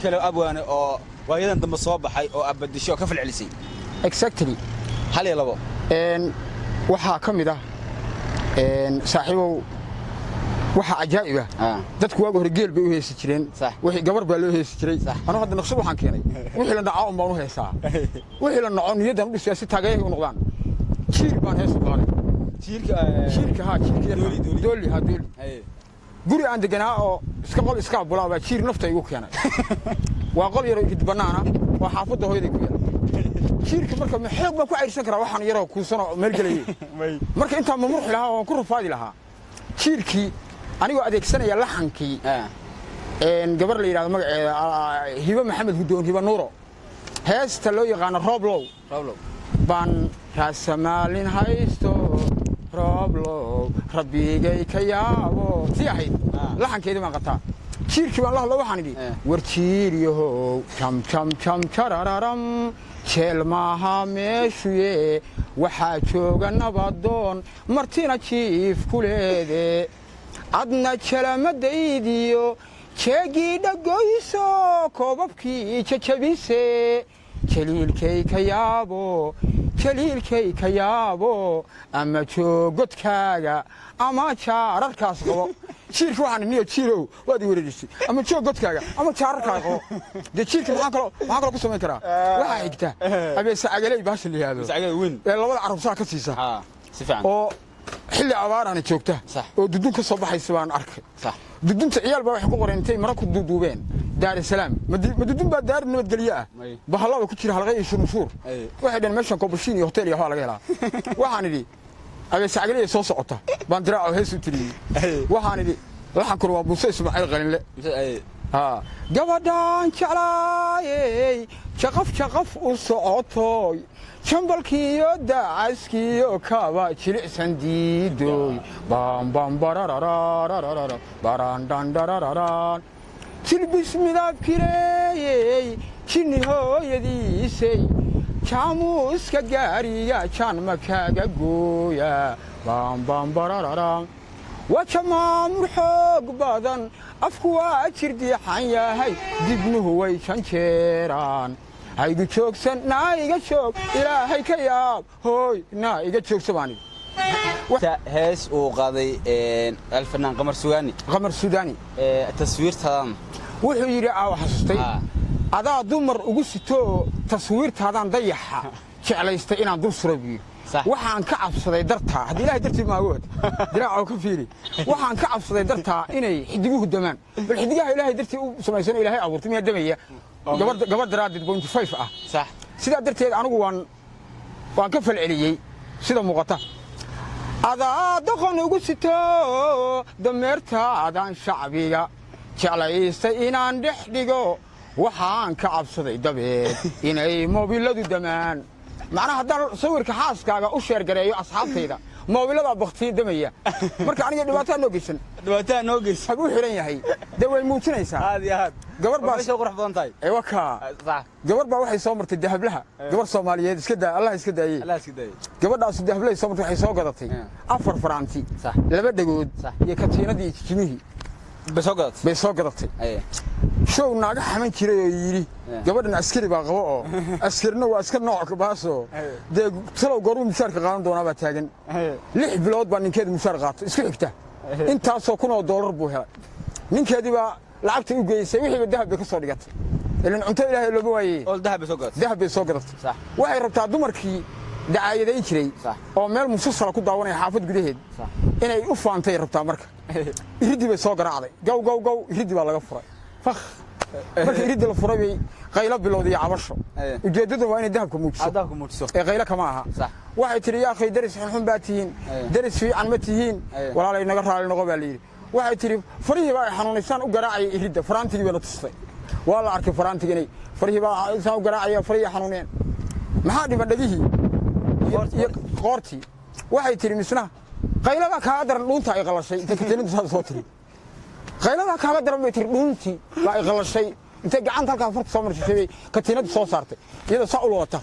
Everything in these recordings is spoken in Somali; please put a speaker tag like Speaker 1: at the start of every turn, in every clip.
Speaker 1: kale abwaane oo waayadan dambe soo baxay oo abadisho ka falcelisay
Speaker 2: exactly
Speaker 1: hal iyo labo
Speaker 2: waxa kamid ah saaxiibow waxa ajaa'ib ah dadku waaga hore geel bay u heesi jireen wixii gabar baa loo heesi jiray anoo hadda naqshad waxaan keenay wixii la dhaco baan u heesaa wixii la naco niyadan u dhisay si taageero u noqdaan jiir baan heesu qaaday jiirka dooli guri aan deganaa oo iska bulaaba jiir nafta igu keenay waa qol yar oo banaana waa xaafadda hooyaday ku yaal jiirka marka ma xoog baan ku cayrsan karaa waxaan yaro kuusano meel galay marka inta ma murxi lahaa oo ku rafaadi lahaa jiirkii anigoo adeegsanaya laxankii gabar la yiraahdo magaceeda hiba maxamed hudoon hiba nuuro heesta loo yaqaan rooblow baan raasamaalin haysto rooblow rabbigay ka yaabo si ahayd laxankeedii baan qataa jiirkii baan la hadlo waxaan idhi war jiiriyahow jam jarararam jeel maaha meeshuye waxaa jooga nabadoon martina jiif ku leede adna jalamadaydiyo jeegii dhagoyso koobabkii jajabise jaliilkay ka yaabo ama joogodkaaga ama jaararkaas qabo jiirka waxaan niyo jiirow waad wareerisay ama joogodkaaga ama jaararkaaga qabo de jiirka maxaan kala ku samayn karaa waxa xigta abeesa agalay baasha liyaado labada carabsaa ka siisa oo xilli abaarana joogta oo dudun ka soo baxaysa baan arkay dudunta ciyaal baa waxay ku qoreentay mara ku duubeen daar salaam ma dudun baa daar nabadgelyo ah bahalada ku jira halqay iyo nusuur waxay dhan meeshan koobashiin iyo hotel iyo waxa laga helaa waxaan idhi abeesa agalay soo socota baan diraaco heesu tiriyay waxaan idhi waxaan kor waa Muuse Ismaaciil qalinle gabadhan jeclaayay shaqaf u socotoy jambalkiyo daacaskiyo kaba jilicsan diidoy bam barararararara barandandarararan tilbis midabkireeyay jinni hooyadiisay jaamuuska gaariga jaanma kaaga gooya bam barararan وجمامر حق بدن أفكوا أشردي حيا هاي دبنه هو يشانشران هاي جوكسن نايجا شوك إلى هاي كياب هوي نايجا شوك سباني
Speaker 1: هاس وقاضي الفنان قمر سوداني التصوير تمام
Speaker 2: وحيري أو حسستي هذا دمر وقصته تصوير هذا ضيعها شعلي استئنا دوسر بيه waxaan ka cabsaday dartaa hadii ilaahay dartii ma awood diraaco ka fiiri waxaan ka cabsaday dartaa inay xidiguhu damaan bal xidigaha ilaahay dartii u sameeysan ilaahay abuurtay miya damaya gabar daraadid 5 ah sax sida darteed anigu waan ka falceliyay sida muuqata adaa doqon ugu sito dameerta adan shacbiga jeclaystay inaan dhex dhigo waxaan ka cabsaday dabeed inay mobiladu damaan macnaha haddaan sawirka xaaskaaga u sheer gareeyo asxaabtayda moobilada baqtii damaya marka aniga dhibaato noo geysan hagu xiran yahay de way muujinaysaa
Speaker 1: aad iyo aad gabar baa soo qurux badan tahay
Speaker 2: waka gabar baa waxay soo martay dahablaha gabar Soomaaliyeed iska daa Allah iska daayay gabadhaas dahablaha soo martay waxay soo gadatay 4 faraanti laba dhagood iyo katiinadii jimihii bay soo gadatay show naaga xaman jiray oo yiri gabadhan askari baa qabo oo askarna waa askar nooc ka baaso de talow goru mushaarka qaadan doona baa taagan 6 bilood baa ninkeedu mushaar qaato isku xigta intaasoo $100 buu helay ninkeedii baa lacagta u geeyay wixii dahab ka soo dhigatay ilan cunto ilaahay loo waayay
Speaker 1: oo dahab soo gadatay
Speaker 2: waxay rabtaa dumarkii dacaayadayn jiray oo meel musalsal ku daawanay xaafad gudaheed inay u faantay rabtaa marka iridii bay soo garaacday gow iridii baa laga furay fakh markii iridii la furay bay qaylo bilowday cabasho ujeedadu waa inay dahabka muujiso ee qaylo kama aha waxay tiri yaa akhay daris xun baatihiin daris fiican ma tihiin walaalay naga raali noqo baa leeyahay waxay tiri farihii baa xanuunaysan u garaacay iridda faraantigii baa la tusay waa la arkay faraantigii farihii baa isaan u garaacay farihii xanuuneen maxaa dhiman dhagihii iyo qoortii waxay tiri misna qaylada ka daran dhuunta ay qalashay inta katiinadu soo tiri qaylada ka daran bay tiri dhuuntii baa ay qalashay inta gacanta halka farta soo martay katiinadu soo saartay iyada saa u loota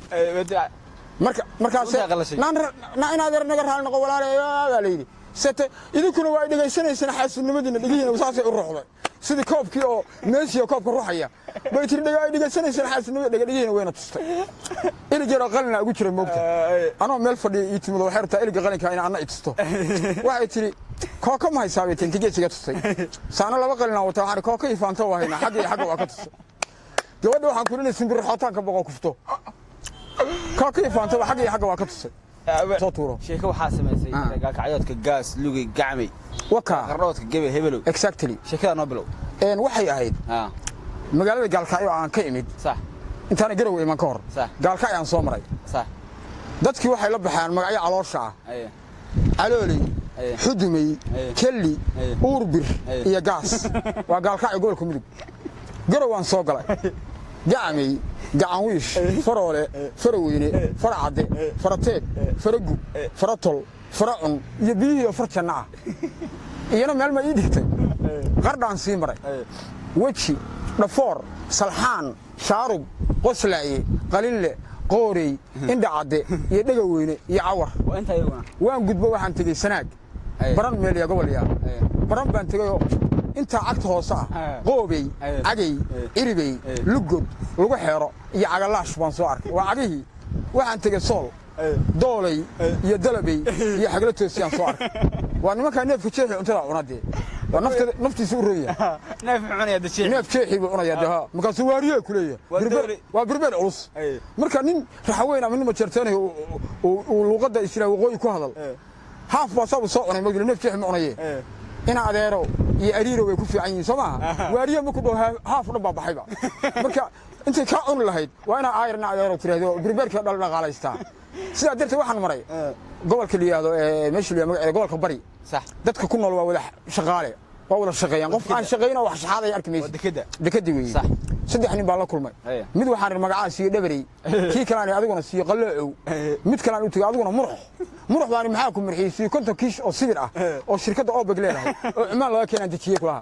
Speaker 2: markaas inaad naga raali noqo walaalay baa leeyay sate idinkuna waa dhageysanaysan xaasinimadiina dhigihiina saasay u ruuxday sidii koobkii oo Messi oo koobka ruuxaya bay tiri dhagaysanaysan xaasinimo dhagayna wayna tustay ilig yar qalina ugu jiray moogta anoo meel fadhiyo ii timid waxay rabtaa iliga qalinka in aan tusto waxay tiri kooka ma haysaabay tintigeesiga tustay saana laba qalina wata waxaan kooka ifaanta wahayna xagga waa ka tustay gabadha waxaan ku leeyahay simbir xootaanka boqo kufto kooka ifaanta xagga waa ka tustay soo tuuro
Speaker 1: sheeko waxaa samaysay gaalkacyoodka gaas lugi gacmi
Speaker 2: waka
Speaker 1: qarroodka gabe hebelow
Speaker 2: exactly
Speaker 1: sheekada noo bilow
Speaker 2: waxay ahayd magaalada gaalkacyo aan ka imid
Speaker 1: sax
Speaker 2: intaan garow iman ka hor gaalkacyo aan soo maray
Speaker 1: sax
Speaker 2: dadkii waxay la baxaan magacyo caloosha ah calooley xudumay kelli uurbir iyo gaas waa gaalkacyo gobolka mudug garow aan soo galay gacmay gacan wiish faroole faraweyne faracade farateed faragu faratol faracun iyo biyihii farjanna ah iyana meel ma ii dhigtay qardhaan sii maray weji dhafoor salxaan shaarub qoslaaye qalille qoorey indhacade iyo dhagaweyne iyo cawar waan gudbo waxaan tegey sanaag baran meel ya gobol yaa baran baan tegayoo inta cagta hoose ah qoobey cagay iribey lugod lagu xeero iyo cagalaash baan soo arkay waa cagihii waxaan tegey sool doolay iyo dalabey iyo xagla toosiyaan soo arkay waa nimankaa neefka jeexi cuntada cunadee waa naftiisa u roya neef jeexi buu cunayaa dee markaasuu waariye ku leeyahay waa birbeel culus marka nin raxaweyn ama nin majeerteenayo uu luuqadda islaa waqooyi ku hadal haaf baa sabu soo cunay magdile neef jeexi ma cunaye ina adeero iyo ariiro way ku fiican yihiin soo maaha waariye markuu dhaho haaf dhan baa baxayba marka intay kaa cuni lahayd waa inaa aayarna adeero tiraahdo birbeerka dhaqaalaystaa sidaa darteed waxaan maray gobolka la yidhaahdo meesha la yidhahdo gobolka bari dadka ku nool waa wada shaqaale waa wada shaqeeyaan qof aan shaqeynoo wax shaxaaday arki maysid dekada weeye saddex nin baa la kulmay mid waxaan magacaa siiyo dhabarey kii kalean adiguna siiyo qaloocow mid kalean u tegey adiguna murux baani maxaa ku murxiyey siiyo konton kiish oo sibir ah oo shirkadda oobeg leedahay oo cumaan laga keenaan dejiyey kulaha